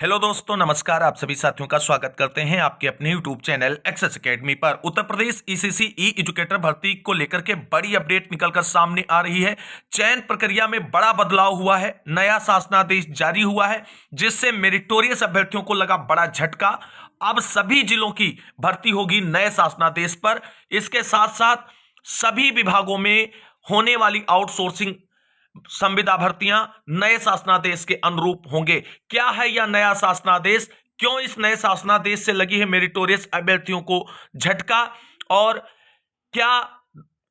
Hello दोस्तों, नमस्कार। आप सभी साथियों का स्वागत करते हैं आपके अपने यूट्यूब चैनल एक्सेस एकेडमी पर। उत्तर प्रदेश ईसीसी ई एजुकेटर भर्ती को लेकर के बड़ी अपडेट निकलकर सामने आ रही है। चयन प्रक्रिया में बड़ा बदलाव हुआ है, नया शासनादेश जारी हुआ है, जिससे मेरिटोरियस अभ्यर्थियों को लगा बड़ा झटका। अब सभी जिलों की भर्ती होगी नए शासनादेश पर। इसके साथ साथ सभी विभागों में होने वाली आउटसोर्सिंग संविदा भर्तियां नए शासनादेश के अनुरूप होंगे। क्या है यह नया शासनादेश? क्यों इस नए शासनादेश से लगी है मेरिटोरियस अभ्यर्थियों को झटका? और क्या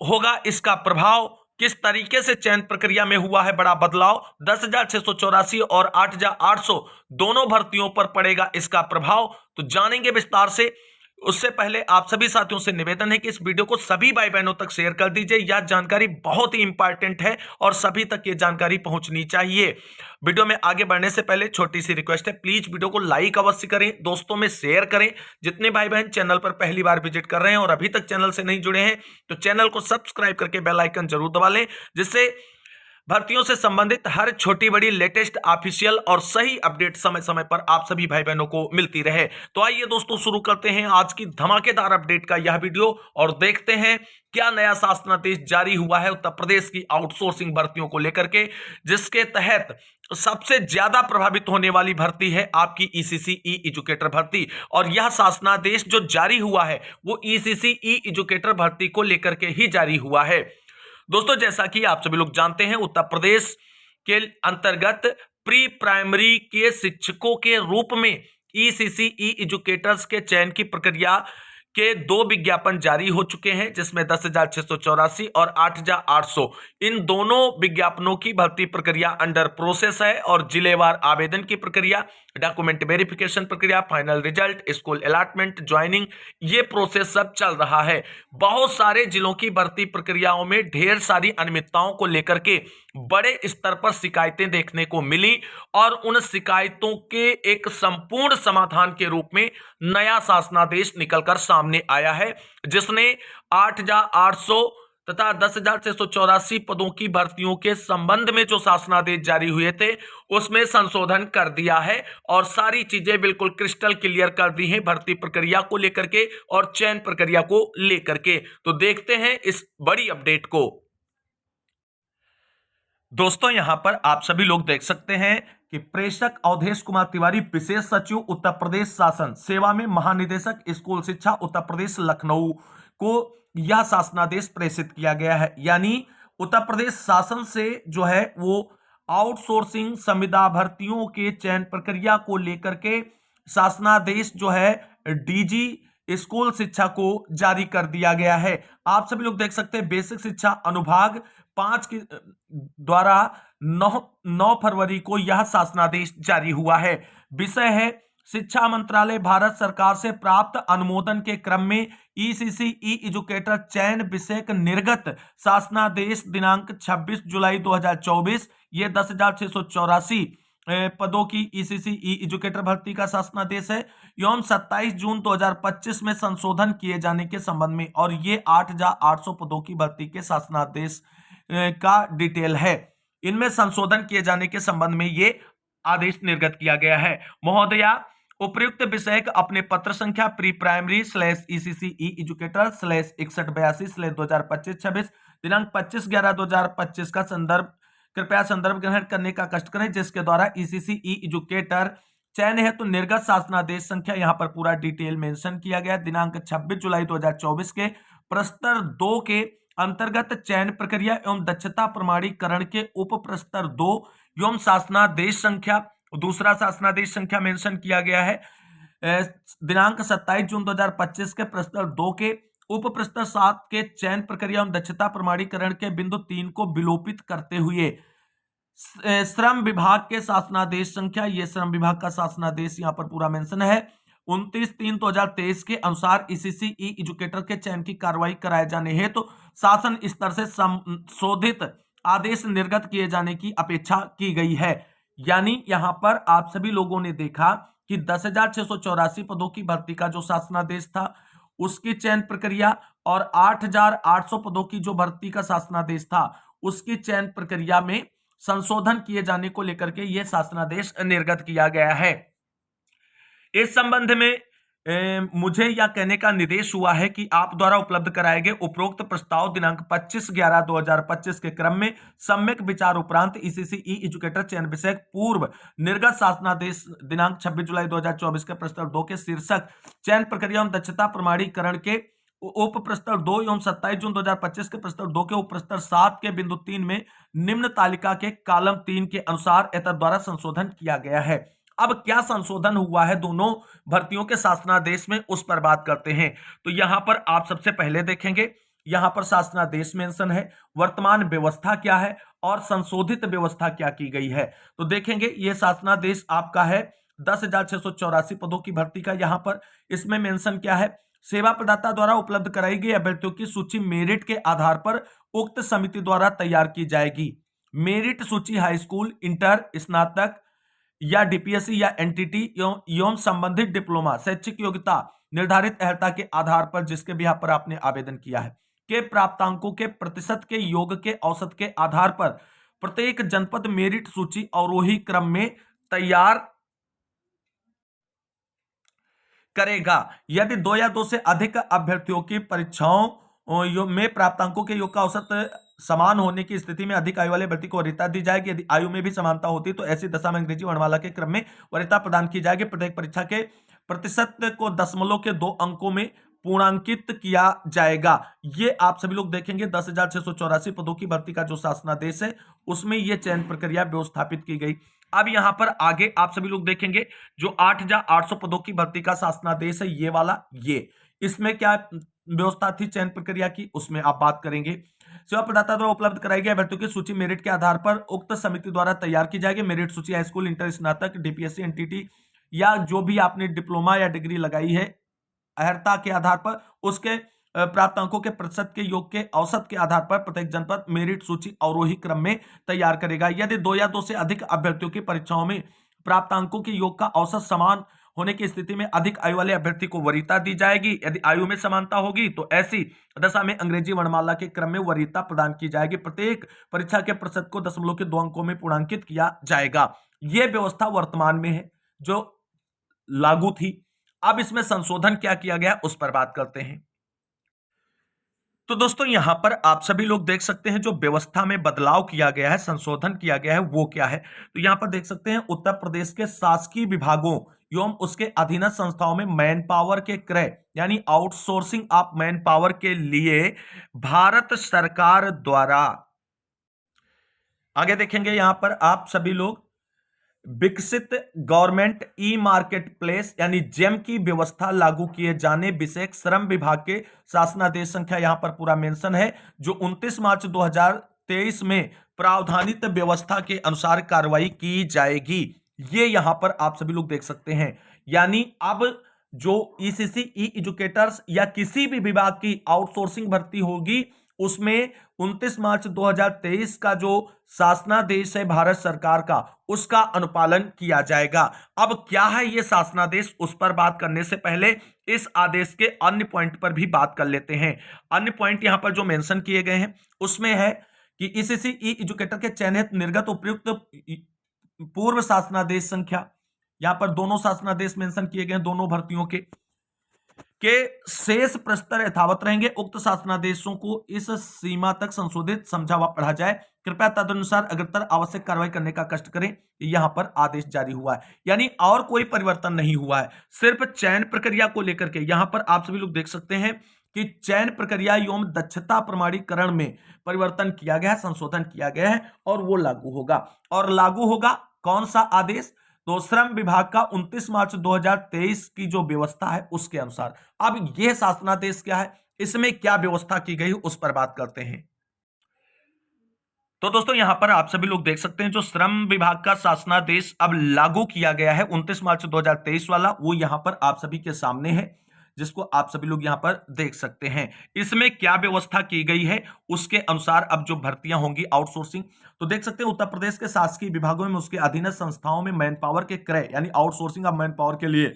होगा इसका प्रभाव? किस तरीके से चयन प्रक्रिया में हुआ है बड़ा बदलाव? 10,684 और 8,800 दोनों भर्तियों पर पड़ेगा इसका प्रभाव, तो जानेंगे विस्तार से। उससे पहले आप सभी साथियों से निवेदन है कि इस वीडियो को सभी भाई बहनों तक शेयर कर दीजिए। यह जानकारी बहुत ही इंपॉर्टेंट है और सभी तक यह जानकारी पहुंचनी चाहिए। वीडियो में आगे बढ़ने से पहले छोटी सी रिक्वेस्ट है, प्लीज वीडियो को लाइक अवश्य करें, दोस्तों में शेयर करें। जितने भाई बहन चैनल पर पहली बार विजिट कर रहे हैं और अभी तक चैनल से नहीं जुड़े हैं तो चैनल को सब्सक्राइब करके बेल आइकन जरूर दबा लें, जिससे भर्तियों से संबंधित हर छोटी बड़ी लेटेस्ट ऑफिशियल और सही अपडेट समय समय पर आप सभी भाई बहनों को मिलती रहे। तो आइए दोस्तों, शुरू करते हैं आज की धमाकेदार अपडेट का यह वीडियो और देखते हैं क्या नया शासनादेश जारी हुआ है उत्तर प्रदेश की आउटसोर्सिंग भर्तियों को लेकर के, जिसके तहत सबसे ज्यादा प्रभावित होने वाली भर्ती है आपकी ईसीसी ई एजुकेटर भर्ती। और यह शासनादेश जो जारी हुआ है वो ईसीसी ई एजुकेटर भर्ती को लेकर के ही जारी हुआ है। दोस्तों, जैसा कि आप सभी लोग जानते हैं, उत्तर प्रदेश के अंतर्गत प्री प्राइमरी के शिक्षकों के रूप में ईसीसी ई एजुकेटर्स के चयन की प्रक्रिया के दो विज्ञापन जारी हो चुके हैं, जिसमें 10,684 और 8,800 इन दोनों विज्ञापनों की भर्ती प्रक्रिया अंडर प्रोसेस है। और जिलेवार आवेदन की प्रक्रिया, डॉक्यूमेंट वेरिफिकेशन प्रक्रिया, final result, school allotment, joining, ये प्रोसेस सब चल रहा है। बहुत सारे जिलों की भर्ती प्रक्रियाओं में ढेर सारी अनियमितताओं को लेकर के बड़े स्तर पर शिकायतें देखने को मिली और उन शिकायतों के एक संपूर्ण समाधान के रूप में नया शासनादेश निकलकर सामने आया है, जिसने 8,800 तथा 10,684 पदों की भर्तियों के संबंध में जो शासनादेश जारी हुए थे उसमें संशोधन कर दिया है और सारी चीजें बिल्कुल क्रिस्टल क्लियर कर दी हैं भर्ती प्रक्रिया को लेकर के और चयन प्रक्रिया को लेकर के। तो देखते हैं इस बड़ी अपडेट को। दोस्तों, यहां पर आप सभी लोग देख सकते हैं कि प्रेषक अवधेश कुमार तिवारी, विशेष सचिव उत्तर प्रदेश शासन सेवा में महानिदेशक स्कूल शिक्षा उत्तर प्रदेश लखनऊ को यह शासनादेश प्रेषित किया गया है। यानी उत्तर प्रदेश शासन से जो है वो आउटसोर्सिंग संविदा भर्तियों के चयन प्रक्रिया को लेकर के शासनादेश जो है डीजी स्कूल शिक्षा को जारी कर दिया गया है। आप सभी लोग देख सकते हैं बेसिक शिक्षा अनुभाग 5 के द्वारा 9 फरवरी को यह शासनादेश जारी हुआ है। विषय है शिक्षा मंत्रालय भारत सरकार से प्राप्त अनुमोदन के क्रम में ईसीसी ई एजुकेटर चयन विषयक निर्गत शासनादेश दिनांक 26 जुलाई 2024। ये 10,684 पदों की ईसीसी ई एजुकेटर भर्ती का शासनादेश है एवं 27 जून 2025 में संशोधन किए जाने के संबंध में, और ये 8,800 पदों की भर्ती के शासनादेश का डिटेल है। इनमें संशोधन किए जाने के संबंध में ये आदेश निर्गत किया गया है। महोदया, उपयुक्त विषय अपने पत्र संख्या प्री प्राइमरी /ईसीसी ई एजुकेटर /6182/2025-26 दिनांक 25/11/2025 का संदर्भ, कृपया संदर्भ ग्रहण करने का कष्ट करें, जिसके द्वारा ईसीसी ई एजुकेटर चयन है तो निर्गत शासनादेश संख्या यहां पर पूरा डिटेल मेंशन किया गया। दिनांक 26 जुलाई 2024 के प्रस्तर 2 के अंतर्गत चयन प्रक्रिया एवं दक्षता प्रमाणीकरण के उप प्रस्तर 2 एवं शासनादेश संख्या, दूसरा शासनादेश संख्या मेंशन किया गया है। दिनांक 27 जून 2025 के प्रस्तर 2 के उप प्रस्तर 7 के चयन प्रक्रिया एवं दक्षता प्रमाणीकरण के बिंदु 3 को विलोपित करते हुए श्रम विभाग के शासनादेश संख्या, ये श्रम विभाग का शासनादेश यहां पर पूरा मेंशन है, 29/3/2023 के अनुसार ईसीसी ई एजुकेटर के चयन की कार्रवाई कराए जाने हेतु शासन स्तर से संशोधित आदेश निर्गत किए जाने की अपेक्षा की गई है। यानी यहां पर आप सभी लोगों ने देखा कि 10,684 पदों की भर्ती का जो शासनादेश था उसकी चयन प्रक्रिया और 8,800 पदों की जो भर्ती का शासनादेश था उसकी चयन प्रक्रिया में संशोधन किए जाने को लेकर के यह शासनादेश निर्गत किया गया है। इस संबंध में मुझे यह कहने का निर्देश हुआ है कि आप द्वारा उपलब्ध कराए गए उपरोक्त प्रस्ताव दिनांक 25/11/2025 के क्रम में सम्यक विचार उपरांत ईसीसी ई एजुकेटर चयन विषय पूर्व निर्गत शासनादेश दिनांक 26 जुलाई 2024 के प्रस्ताव 2 के शीर्षक चयन प्रक्रिया एवं दक्षता प्रमाणीकरण के उप प्रस्ताव 2 एवं 27 जून 2025 के प्रस्ताव 2 के उप प्रस्ताव 7 के बिंदु 3 में निम्न तालिका के कॉलम 3 के अनुसार एतद द्वारा संशोधन किया गया है। अब क्या संशोधन हुआ है दोनों भर्तियों के शासनादेश में, उस पर बात करते हैं। तो यहां पर आप सबसे पहले देखेंगे, यहां पर शासनादेश मेंशन है, वर्तमान व्यवस्था क्या है और संशोधित व्यवस्था क्या की गई है। तो देखेंगे यह शासनादेश आपका है 10,684 पदों की भर्ती का। यहां पर इसमें मेंशन क्या है, सेवा प्रदाता द्वारा उपलब्ध कराई गई अभ्यर्थियों की सूची मेरिट के आधार पर उक्त समिति द्वारा तैयार की जाएगी। मेरिट सूची हाई स्कूल, इंटर, स्नातक या डीपीएससी या एनटीटी एवं संबंधित डिप्लोमा शैक्षिक योग्यता निर्धारित अर्हता के आधार पर जिसके भी पर आपने आवेदन किया है के प्राप्तांकों के प्रतिशत के योग के औसत के आधार पर प्रत्येक जनपद मेरिट सूची अवरोही क्रम में तैयार करेगा। यदि 2 या 2 से अधिक अभ्यर्थियों की परीक्षाओं में प्राप्तांकों के योग का औसत समान होने की स्थिति में अधिक आयु वाले व्यक्ति को वरीयता दी जाएगी। यदि आयु में भी समानता होती तो ऐसी दशा में अंग्रेजी वर्णमाला के क्रम में वरीयता प्रदान की जाएगी। प्रत्येक परीक्षा के प्रतिशत को दशमलव के 2 अंकों में पूर्णांकित किया जाएगा। ये आप सभी लोग देखेंगे 10,684 पदों की भर्ती का जो शासनादेश है उसमें यह चयन प्रक्रिया व्यवस्थापित की गई। अब यहां पर आगे आप सभी लोग देखेंगे जो 8,800 पदों की भर्ती का शासनादेश है, ये वाला, ये इसमें क्या व्यवस्था थी चयन प्रक्रिया की, उसमें आप बात करेंगे। सेवा प्रदाता द्वारा उपलब्ध कराई गई अभ्यर्थियों की सूची मेरिट के आधार पर उक्त समिति द्वारा तैयार की जाएगी। मेरिट सूची हाई स्कूल, इंटर, स्नातक, डीपीएससी, एनटीटी या जो भी आपने डिप्लोमा या डिग्री लगाई है अर्हता के आधार पर उसके प्राप्तांकों के प्रतिशत के योग के औसत के आधार पर प्रत्येक जनपद मेरिट सूची अवरोही क्रम में तैयार करेगा। यदि 2 या 2 से अधिक अभ्यर्थियों की परीक्षाओं में प्राप्तांकों के योग का औसत समान होने की स्थिति में अधिक आयु वाले अभ्यर्थी को वरीयता दी जाएगी। यदि आयु में समानता होगी तो ऐसी दशा में अंग्रेजी वर्णमाला के क्रम में वरीयता प्रदान की जाएगी। प्रत्येक परीक्षा के प्रतिशत को दशमलव के 2 अंकों में पूर्णांकित किया जाएगा। यह व्यवस्था वर्तमान में है जो लागू थी। अब इसमें संशोधन क्या किया गया उस पर बात करते हैं। तो दोस्तों यहां पर आप सभी लोग देख सकते हैं जो व्यवस्था में बदलाव किया गया है, संशोधन किया गया है, वो क्या है। तो यहां पर देख सकते हैं उत्तर प्रदेश के शासकीय विभागों एवं उसके अधीनस्थ संस्थाओं में मैन पावर के क्रय यानी आउटसोर्सिंग ऑफ मैन पावर के लिए भारत सरकार द्वारा, आगे देखेंगे यहां पर आप सभी लोग, विकसित गवर्नमेंट ई मार्केट प्लेस यानी जेम की व्यवस्था लागू किए जाने विषयक श्रम विभाग के शासनादेश संख्या यहां पर पूरा मेंशन है जो 29 मार्च 2023 में प्रावधानित व्यवस्था के अनुसार कार्रवाई की जाएगी। ये यहां पर आप सभी लोग देख सकते हैं। यानी अब जो ईसीसी ई एजुकेटर्स या किसी भी विभाग की आउटसोर्सिंग भर्ती होगी उसमें 29 मार्च 2023 का जो शासनादेश है भारत सरकार का उसका अनुपालन किया जाएगा। अब क्या है ये शासनादेश, उस पर बात करने से पहले इस आदेश के अन्य पॉइंट पर भी बात कर लेते हैं। अन्य पॉइंट यहां पर जो मेंशन किए गए हैं उसमें है कि ईसीसी ई एजुकेटर के चयनित निर्गत उपयुक्त पूर्व शासनादेश संख्या, यहां पर दोनों शासनादेश मेंशन किए गए हैं दोनों भर्तियों के शेष प्रस्तर यथावत रहेंगे। उक्त शासनादेशों को इस सीमा तक संशोधित समझा व पढ़ा जाए। कृपया तदनुसार अग्रतर आवश्यक कार्रवाई करने का कष्ट करें। यहां पर आदेश जारी हुआ है, यानी और कोई परिवर्तन नहीं हुआ है, सिर्फ चयन प्रक्रिया को लेकर के। यहां पर आप सभी लोग देख सकते हैं कि चयन प्रक्रिया एवं दक्षता प्रमाणीकरण में परिवर्तन किया गया है, संशोधन किया गया है और वो लागू होगा। और लागू होगा कौन सा आदेश, तो श्रम विभाग का 29 मार्च 2023 की जो व्यवस्था है उसके अनुसार। अब यह शासनादेश क्या है, इसमें क्या व्यवस्था की गई उस पर बात करते हैं। तो दोस्तों यहां पर आप सभी लोग देख सकते हैं जो श्रम विभाग का शासनादेश अब लागू किया गया है 29 मार्च 2023 वाला, वो यहां पर आप सभी के सामने है जिसको आप सभी लोग यहां पर देख सकते हैं। इसमें क्या व्यवस्था की गई है उसके अनुसार अब जो भर्तियां होंगी आउटसोर्सिंग, तो देख सकते हैं उत्तर प्रदेश के शासकीय विभागों में उसके अधीनस्थ संस्थाओं में मैन पावर के क्रय यानी आउटसोर्सिंग ऑफ मैन पावर के लिए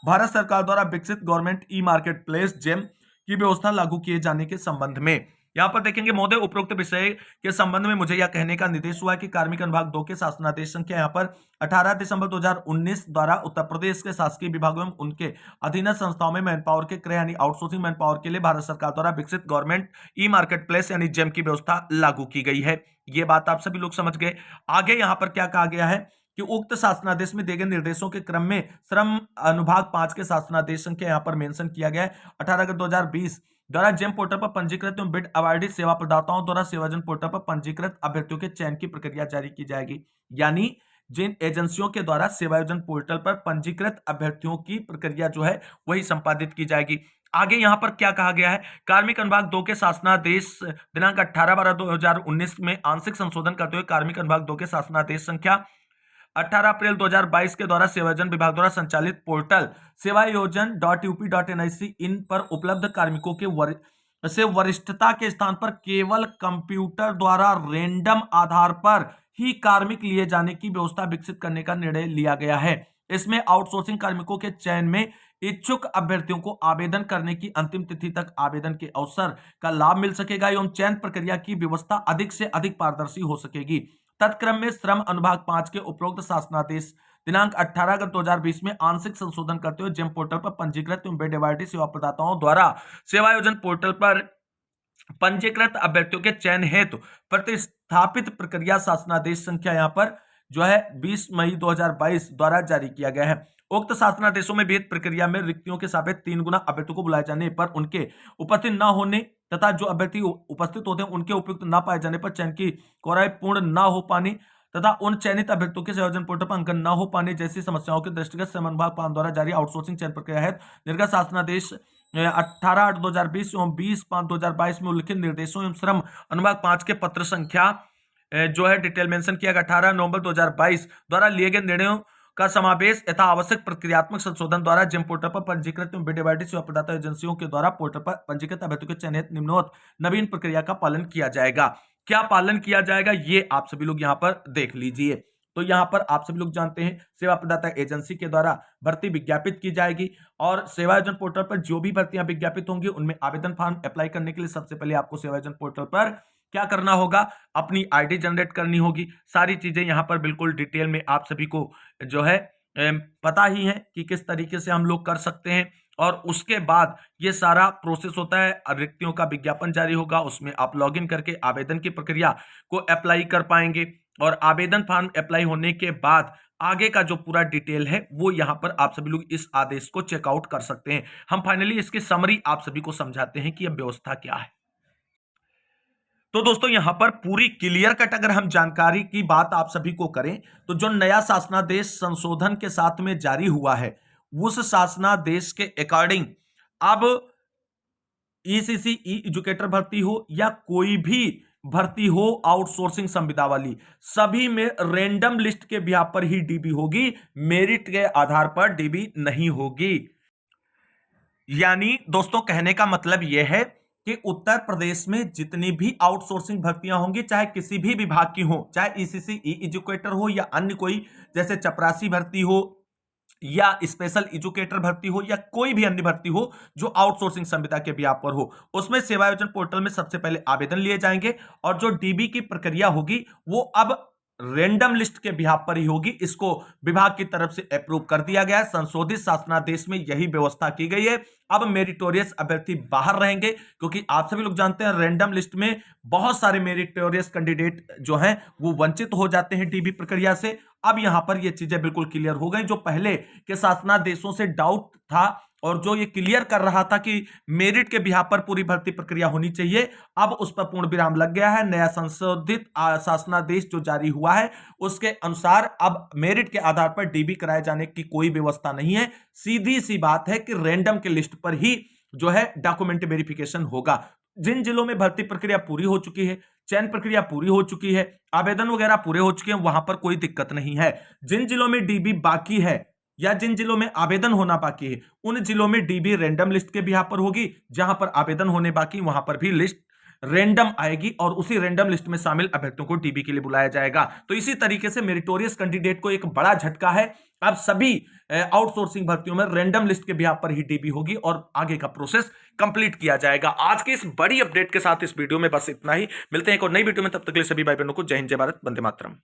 भारत सरकार द्वारा विकसित government e market place GeM की व्यवस्था लागू किए जाने के संबंध में यहां पर देखेंगे, महोदय उपरोक्त विषय के संबंध में मुझे यह कहने का निर्देश हुआ कि कार्मिक अनुभाग 2 के शासनादेश संख्या यहां पर 18 दिसंबर 2019 द्वारा उत्तर प्रदेश के शासकीय विभागों एवं उनके अधीनस्थ संस्थाओं में मैन पावर के क्रय यानी आउटसोर्सिंग मैन पावर के लिए भारत सरकार द्वारा विकसित गवर्नमेंट ई मार्केट प्लेस यानी जेम की व्यवस्था लागू की गई है। ये बात आप सभी लोग समझ गए। आगे यहां पर क्या कहा गया है कि उक्त शासनादेश में दिए गए निर्देशों के क्रम में श्रम अनुभाग 5 के शासनादेश संख्या यहां पर मेंशन किया गया है 18 अगस्त 2020 द्वारा जेम पोर्टल पर पंजीकृत एवं बिड अवार्डी सेवा प्रदाताओं द्वारा सेवाजन पोर्टल पर पंजीकृत अभ्यर्थियों के चयन की प्रक्रिया जारी की जाएगी। यानी जिन एजेंसियों के द्वारा सेवायोजन पोर्टल पर पंजीकृत अभ्यर्थियों की प्रक्रिया जो है वही संपादित की जाएगी। आगे यहां पर क्या कहा गया है, कार्मिक अनुभाग 2 के शासनादेश दिनांक 18/12/2019 में आंशिक संशोधन करते हुए कार्मिक अनुभाग 2 के शासनादेश संख्या 18 अप्रैल 2022 के द्वारा सेवायोजन विभाग द्वारा संचालित पोर्टल sevayojan.up.nic इन पर उपलब्ध कार्मिकों के वरिष्ठता के स्थान पर केवल कंप्यूटर द्वारा रेंडम आधार पर ही कार्मिक लिए जाने की व्यवस्था विकसित करने का निर्णय लिया गया है। इसमें आउटसोर्सिंग कार्मिकों के चयन में इच्छुक अभ्यर्थियों को आवेदन करने की अंतिम तिथि तक आवेदन के अवसर का लाभ मिल सकेगा एवं चयन प्रक्रिया की व्यवस्था अधिक से अधिक पारदर्शी हो सकेगी। तत्क्रम में श्रम अनुभाग 5 के उपरोक्त शासनादेश दिनांक 18 अगस्त 2020 में आंशिक संशोधन करते हुए जेम पोर्टल पर पंजीकृत एवं बिड अवार्डी सेवा प्रदाताओं द्वारा सेवायोजन पोर्टल पर पंजीकृत अभ्यर्थियों के चयन हेतु प्रतिस्थापित प्रक्रिया शासनादेश संख्या यहां पर जो है 20 मई 2022 द्वारा जारी किया गया है। उक्त शासनादेशों में विहित प्रक्रिया में रिक्तियों के सापेक्ष 3 गुना अभ्यर्थियों को बुलाए जाने पर उनके उपस्थित न होने तथा जो अभ्यर्थी उपस्थित होते हैं उनके उपयुक्त न पाए जाने पर चयन की कोराई पूर्ण न हो पाने तथा उन चयनित अभ्यर्थियों के संयोजन पोर्टल पर अंकन न हो पाने जैसी समस्याओं के दृष्टिगत श्रम विभाग 5 द्वारा जारी आउटसोर्सिंग चयन प्रक्रिया है निर्गत शासनादेश 18/8/2020 एवं 20/5/2022 में उल्लिखित निर्देशों एवं श्रम अनुभाग 5 के पत्र संख्या जो है डिटेल मेंशन किया गया 18 नवंबर 2022 द्वारा लिए गए निर्णयों का समावेश यथा आवश्यक प्रक्रियात्मक संशोधन द्वारा जिम पोर्टल पर पंजीकृत बिड अवार्डी सेवा प्रदाता एजेंसियों के द्वारा पोर्टल पर पंजीकृत अभ्यर्थियों के चयनित निम्नोक्त नवीन प्रक्रिया का पालन किया जाएगा। क्या पालन किया जाएगा ये आप सभी लोग यहाँ पर देख लीजिए। तो यहाँ पर आप सभी लोग जानते हैं सेवा प्रदाता एजेंसी के द्वारा भर्ती विज्ञापित की जाएगी और सेवायोजन पोर्टल पर जो भी भर्तियां विज्ञापित होंगी उनमें आवेदन फॉर्म अप्लाई करने के लिए सबसे पहले आपको सेवायोजन पोर्टल पर क्या करना होगा, अपनी आईडी जनरेट करनी होगी। सारी चीजें यहाँ पर बिल्कुल डिटेल में आप सभी को जो है पता ही है कि किस तरीके से हम लोग कर सकते हैं और उसके बाद ये सारा प्रोसेस होता है। रिक्तियों का विज्ञापन जारी होगा, उसमें आप लॉगिन करके आवेदन की प्रक्रिया को अप्लाई कर पाएंगे और आवेदन फॉर्म अप्लाई होने के बाद आगे का जो पूरा डिटेल है वो यहां पर आप सभी लोग इस आदेश को चेकआउट कर सकते हैं। हम फाइनली इसकी समरी आप सभी को समझाते हैं कि यह व्यवस्था क्या है। तो दोस्तों यहां पर पूरी क्लियर कट अगर हम जानकारी की बात आप सभी को करें तो जो नया शासनादेश संशोधन के साथ में जारी हुआ है उस शासनादेश के अकॉर्डिंग अब ईसीसी ई एजुकेटर भर्ती हो या कोई भी भर्ती हो आउटसोर्सिंग संविदा वाली, सभी में रैंडम लिस्ट के बिहार पर ही डीबी होगी, मेरिट के आधार पर डीबी नहीं होगी। यानी दोस्तों कहने का मतलब यह है कि उत्तर प्रदेश में जितनी भी आउटसोर्सिंग भर्तियां होंगी चाहे किसी भी विभाग की हो, चाहे ईसीसी ई एजुकेटर हो या अन्य कोई जैसे चपरासी भर्ती हो या स्पेशल एजुकेटर भर्ती हो या कोई भी अन्य भर्ती हो जो आउटसोर्सिंग संविदा के बिहार पर हो, उसमें सेवायोजन पोर्टल में सबसे पहले आवेदन लिए जाएंगे और जो डीबी की प्रक्रिया होगी वो अब रैंडम लिस्ट के बिहार पर ही होगी। इसको विभाग की तरफ से अप्रूव कर दिया गया है। संशोधित शासनादेश में यही व्यवस्था की गई है। अब मेरिटोरियस अभ्यर्थी बाहर रहेंगे क्योंकि आप सभी लोग जानते हैं रैंडम लिस्ट में बहुत सारे मेरिटोरियस कैंडिडेट जो हैं वो वंचित हो जाते हैं डीबी प्रक्रिया से। अब यहां पर ये चीजें बिल्कुल क्लियर हो गई। जो पहले के शासनादेशों से डाउट था और जो ये क्लियर कर रहा था कि मेरिट के बिहार पर पूरी भर्ती प्रक्रिया होनी चाहिए, अब उस पर पूर्ण विराम लग गया है। नया संशोधित शासनादेश जो जारी हुआ है उसके अनुसार अब मेरिट के आधार पर डीबी कराए जाने की कोई व्यवस्था नहीं है। सीधी सी बात है कि रैंडम के लिस्ट पर ही जो है डॉक्यूमेंट वेरिफिकेशन होगा। जिन जिलों में भर्ती प्रक्रिया पूरी हो चुकी है, चयन प्रक्रिया पूरी हो चुकी है, आवेदन वगैरह पूरे हो चुके हैं, वहां पर कोई दिक्कत नहीं है। जिन जिलों में डीबी बाकी है या जिन जिलों में आवेदन होना बाकी है उन जिलों में डीबी रैंडम लिस्ट के बिहार पर होगी। जहां पर आवेदन होने बाकी वहां पर भी लिस्ट रैंडम आएगी और उसी रैंडम लिस्ट में शामिल अभ्यर्थियों को डीबी के लिए बुलाया जाएगा। तो इसी तरीके से मेरिटोरियस कैंडिडेट को एक बड़ा झटका है। अब सभी आउटसोर्सिंग भर्तियों में रैंडम लिस्ट के बिहाफ पर ही डीबी होगी और आगे का प्रोसेस कंप्लीट किया जाएगा। आज की इस बड़ी अपडेट के साथ इस वीडियो में बस इतना ही। मिलते हैं एक और नई वीडियो में, तब तक के लिए सभी भाई बहनों को जय हिंद, जय भारत, वंदे मातरम।